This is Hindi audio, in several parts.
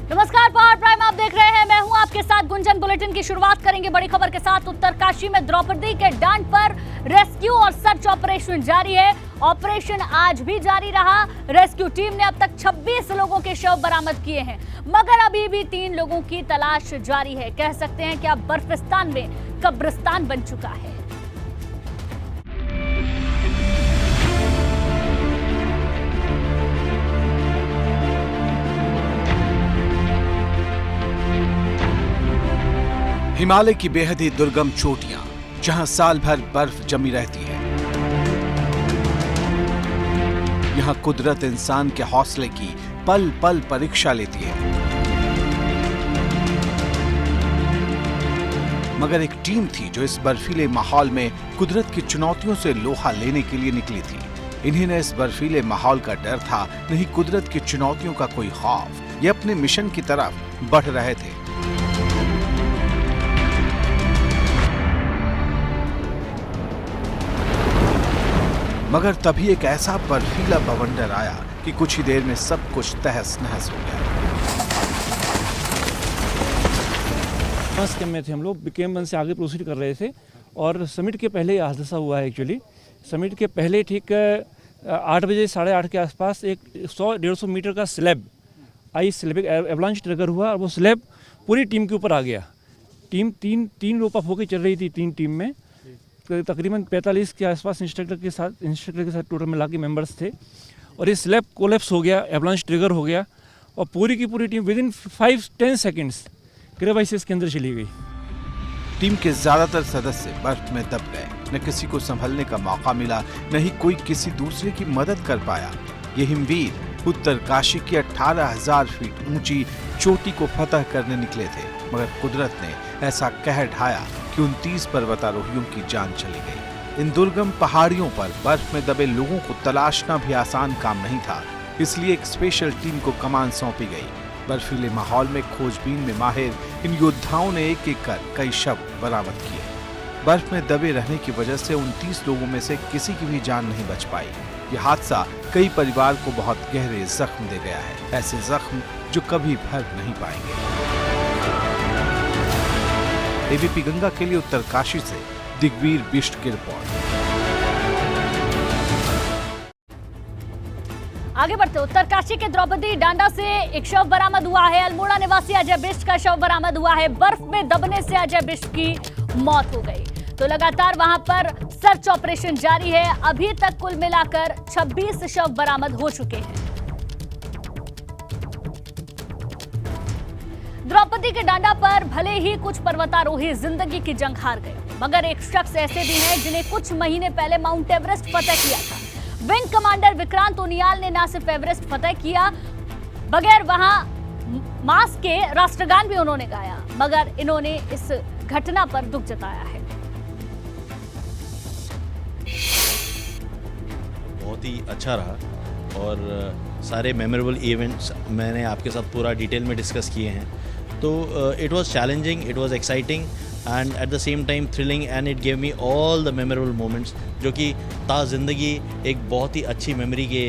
नमस्कार, पावर प्राइम आप देख रहे हैं। मैं हूं आपके साथ गुंजन। बुलेटिन की शुरुआत करेंगे बड़ी खबर के साथ। उत्तरकाशी में द्रौपदी के डांड पर रेस्क्यू और सर्च ऑपरेशन जारी है। ऑपरेशन आज भी जारी रहा। रेस्क्यू टीम ने अब तक 26 लोगों के शव बरामद किए हैं, मगर अभी भी 3 लोगों की तलाश जारी है। कह सकते हैं कि अब बर्फिस्तान में कब्रिस्तान बन चुका है। हिमालय की बेहद ही दुर्गम चोटियां, जहां साल भर बर्फ जमी रहती है। यहां कुदरत इंसान के हौसले की पल पल परीक्षा लेती है। मगर एक टीम थी जो इस बर्फीले माहौल में कुदरत की चुनौतियों से लोहा लेने के लिए निकली थी। इन्हें न इस बर्फीले माहौल का डर था, न ही कुदरत की चुनौतियों का कोई खौफ। ये अपने मिशन की तरफ बढ़ रहे थे। मगर तभी एक ऐसा बर्फीला बवंडर आया कि कुछ ही देर में सब कुछ तहस नहस हो गया। कैंप में थे हम लोग, बीकेएम 1 से आगे प्रोसीड कर रहे थे और समिट के पहले यह हादसा हुआ है। एक्चुअली समिट के पहले ठीक 8 बजे 8:30 के आसपास एक 100-150 मीटर का स्लैब एक एवलांच ट्रिगर हुआ और वो स्लैब पूरी टीम के ऊपर आ गया। टीम तीन रोप अप होकर चल रही थी। 3 टीम में तकरीबन 45 के आसपास इंस्ट्रक्टर के साथ टोटल मिला के मेंबर्स थे और ये स्लैब कोलैप्स हो गया, एवलांच ट्रिगर हो गया और पूरी की पूरी टीम विदिन 5-10 सेकेंड्स क्रेवाइसिस के अंदर चली गई। टीम के ज्यादातर सदस्य बर्फ में दब गए। न किसी को संभलने का मौका मिला, न ही कोई किसी दूसरे की मदद कर पाया। ये हिमवीर उत्तरकाशी की 18,000 फीट ऊंची चोटी को फतह करने निकले थे, मगर कुदरत ने ऐसा कहर ढाया कि 29 पर्वतारोहियों की जान चली गई। इन दुर्गम पहाड़ियों पर बर्फ में दबे लोगों को तलाशना भी आसान काम नहीं था, इसलिए एक स्पेशल टीम को कमान सौंपी गई। बर्फीले माहौल में खोजबीन में माहिर इन योद्धाओं ने एक एक कर कई शव बरामद किए। बर्फ में दबे रहने की वजह से 29 लोगों में से किसी की भी जान नहीं बच पाई। यह हादसा कई परिवार को बहुत गहरे जख्म दे गया है, ऐसे जख्म जो कभी भर नहीं पाएंगे। एबीपी गंगा के लिए उत्तरकाशी से दिग्वीर बिष्ट की रिपोर्ट। आगे बढ़ते, उत्तरकाशी के द्रौपदी डांडा से एक शव बरामद हुआ है। अल्मोड़ा निवासी अजय बिष्ट का शव बरामद हुआ है। बर्फ में दबने से अजय बिष्ट की मौत हो गई। तो लगातार वहां पर सर्च ऑपरेशन जारी है। अभी तक कुल मिलाकर 26 शव बरामद हो चुके हैं। द्रौपदी के डांडा पर भले ही कुछ पर्वतारोही जिंदगी की जंग हार गए, मगर एक शख्स ऐसे भी हैं जिन्हें कुछ महीने पहले माउंट एवरेस्ट फतह किया था। विंग कमांडर विक्रांत उनियाल ने न सिर्फ एवरेस्ट फतह किया, बगैर वहां मास्क के राष्ट्रगान भी उन्होंने गाया, मगर इन्होंने इस घटना पर दुख जताया है। बहुत ही अच्छा रहा और सारे मेमोरेबल इवेंट्स मैंने आपके साथ पूरा डिटेल में डिस्कस किए हैं। तो it was challenging, it was exciting and at the same time thrilling and it gave me all the memorable moments जो कि ता ज़िंदगी एक बहुत ही अच्छी मेमोरी के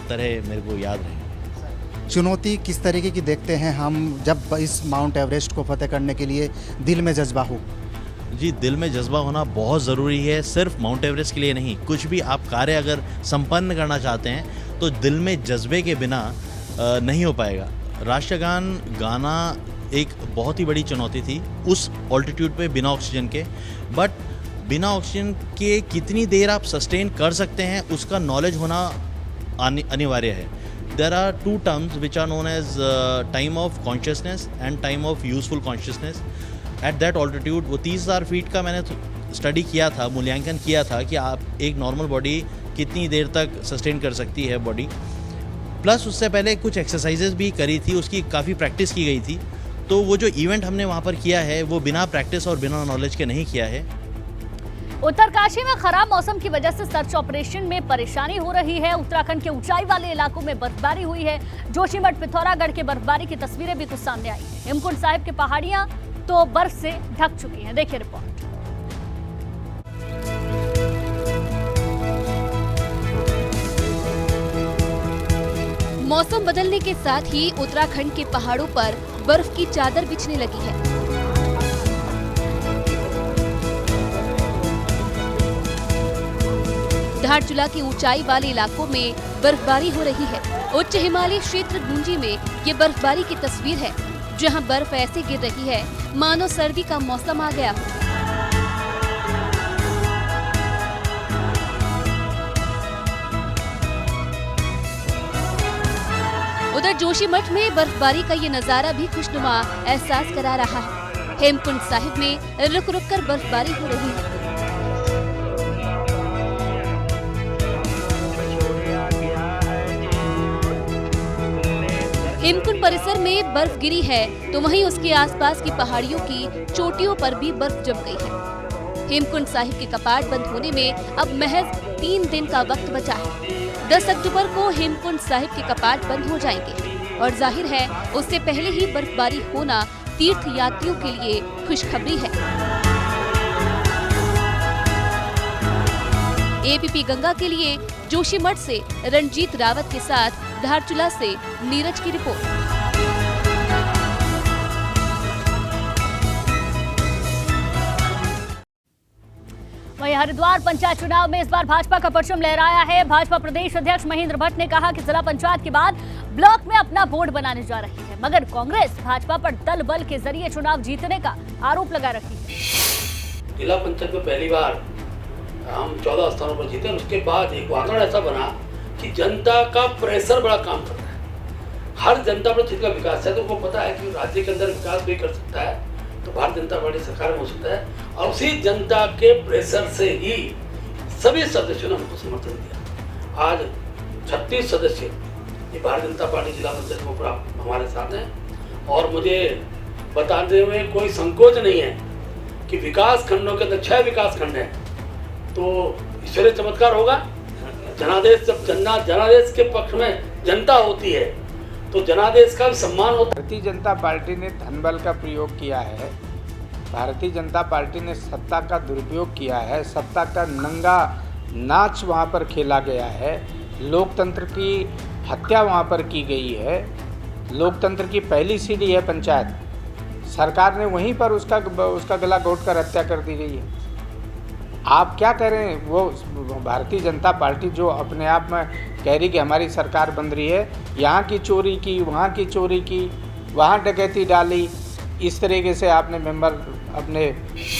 तरह मेरे को याद रहे। चुनौती किस तरीके की देखते हैं हम जब इस माउंट एवरेस्ट को फतेह करने के लिए दिल में जज्बा हो? जी, दिल में जज्बा होना बहुत ज़रूरी है, सिर्फ माउंट एवरेस्ट के लिए नहीं। कुछ भी आप कार्य अगर संपन्न करना चाहते हैं तो दिल में जज्बे के बिना नहीं हो पाएगा। राष्ट्रगान गाना एक बहुत ही बड़ी चुनौती थी उस ऑल्टीट्यूड पे बिना ऑक्सीजन के, बट बिना ऑक्सीजन के कितनी देर आप सस्टेन कर सकते हैं उसका नॉलेज होना अनिवार्य है। There are 2 terms which are known as time of consciousness and time of useful consciousness. At that altitude वो 30,000 फीट का मैंने स्टडी किया था, मूल्यांकन किया था कि आप एक नॉर्मल बॉडी कितनी देर तक सस्टेन कर सकती है बॉडी। प्लस उससे पहले कुछ एक्सरसाइजेज भी करी थी, उसकी काफ़ी प्रैक्टिस की गई थी। तो वो जो इवेंट हमने वहाँ पर किया है वो बिना प्रैक्टिस और बिना नॉलेज के नहीं किया है। उत्तरकाशी में खराब मौसम की वजह से सर्च ऑपरेशन में परेशानी हो रही है। उत्तराखंड के ऊंचाई वाले इलाकों में बर्फबारी हुई है। जोशीमठ पिथौरागढ़ के बर्फबारी की तस्वीरें भी कुछ सामने आई हैं। हेमकुंड साहिब की पहाड़ियां तो बर्फ से ढक चुकी हैं। देखिए रिपोर्ट। मौसम बदलने के साथ ही उत्तराखंड के पहाड़ों पर बर्फ की चादर बिछने लगी है। धारचूला की ऊंचाई वाले इलाकों में बर्फबारी हो रही है। उच्च हिमालयी क्षेत्र गुंजी में ये बर्फबारी की तस्वीर है, जहां बर्फ ऐसे गिर रही है मानो सर्दी का मौसम आ गया हो। उधर जोशीमठ में बर्फबारी का ये नजारा भी खुशनुमा एहसास करा रहा है। हेमकुंड साहिब में रुक रुक कर बर्फबारी हो रही है। हेमकुंड परिसर में बर्फ गिरी है तो वहीं उसके आसपास की पहाड़ियों की चोटियों पर भी बर्फ जम गई है। हेमकुंड साहिब के कपाट बंद होने में अब महज 3 दिन का वक्त बचा है। 10 अक्टूबर को हेमकुंड साहिब के कपाट बंद हो जाएंगे और जाहिर है उससे पहले ही बर्फबारी होना तीर्थ यात्रियों के लिए खुशखबरी है। एबीपी गंगा के लिए जोशीमठ से रणजीत रावत के साथ धारचूला से नीरज की रिपोर्ट। वहीं हरिद्वार पंचायत चुनाव में इस बार भाजपा का परचम लहराया है। भाजपा प्रदेश अध्यक्ष महेंद्र भट्ट ने कहा कि जिला पंचायत के बाद ब्लॉक में अपना बोर्ड बनाने जा रही है, मगर कांग्रेस भाजपा पर दल बल के जरिए चुनाव जीतने का आरोप लगा रही है। जिला पंचायत में पहली बार हम 14 स्थानों पर जीते। उसके बाद एक वातावरण ऐसा बना कि जनता का प्रेशर बड़ा काम करता है। हर जनता पर जितना विकास है तो उनको पता है कि राज्य के अंदर विकास भी कर सकता है तो भारतीय जनता पार्टी सरकार में हो सकता है, और उसी जनता के प्रेशर से ही सभी सदस्यों ने हमको समर्थन दिया। आज 36 सदस्य ये भारतीय जनता पार्टी जिला पंचायत में हमारे साथ हैं और मुझे बताने में कोई संकोच नहीं है कि विकास खंडों के अंदर 6 विकास खंड हैं तो ईश्वरीय चमत्कार होगा। जनादेश जब जनादेश के पक्ष में जनता होती है तो जनादेश का भी सम्मान होता है। भारतीय जनता पार्टी ने धनबल का प्रयोग किया है। भारतीय जनता पार्टी ने सत्ता का दुरुपयोग किया है। सत्ता का नंगा नाच वहाँ पर खेला गया है। लोकतंत्र की हत्या वहाँ पर की गई है। लोकतंत्र की पहली सीढ़ी है पंचायत। सरकार ने वहीं पर उसका गला घोट कर हत्या कर दी गई है। आप क्या कह रहे हैं? वो भारतीय जनता पार्टी जो अपने आप में कह रही कि हमारी सरकार बन रही है, यहाँ की चोरी की, वहाँ की चोरी की, वहाँ डकैती डाली, इस तरीके से आपने मेंबर अपने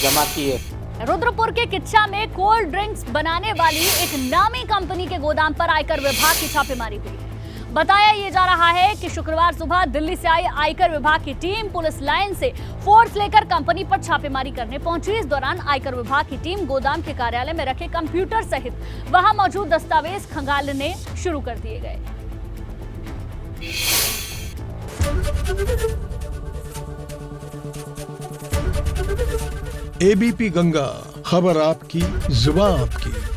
जमा किए। रुद्रपुर के किच्छा में कोल्ड ड्रिंक्स बनाने वाली एक नामी कंपनी के गोदाम पर आयकर विभाग की छापेमारी हुई है। बताया ये जा रहा है कि शुक्रवार सुबह दिल्ली से आई आयकर विभाग की टीम पुलिस लाइन से फोर्स लेकर कंपनी पर छापेमारी करने पहुंची। इस दौरान आयकर विभाग की टीम गोदाम के कार्यालय में रखे कंप्यूटर सहित वहां मौजूद दस्तावेज खंगालने शुरू कर दिए गए। एबीपी गंगा, खबर आपकी, जुबान आपकी।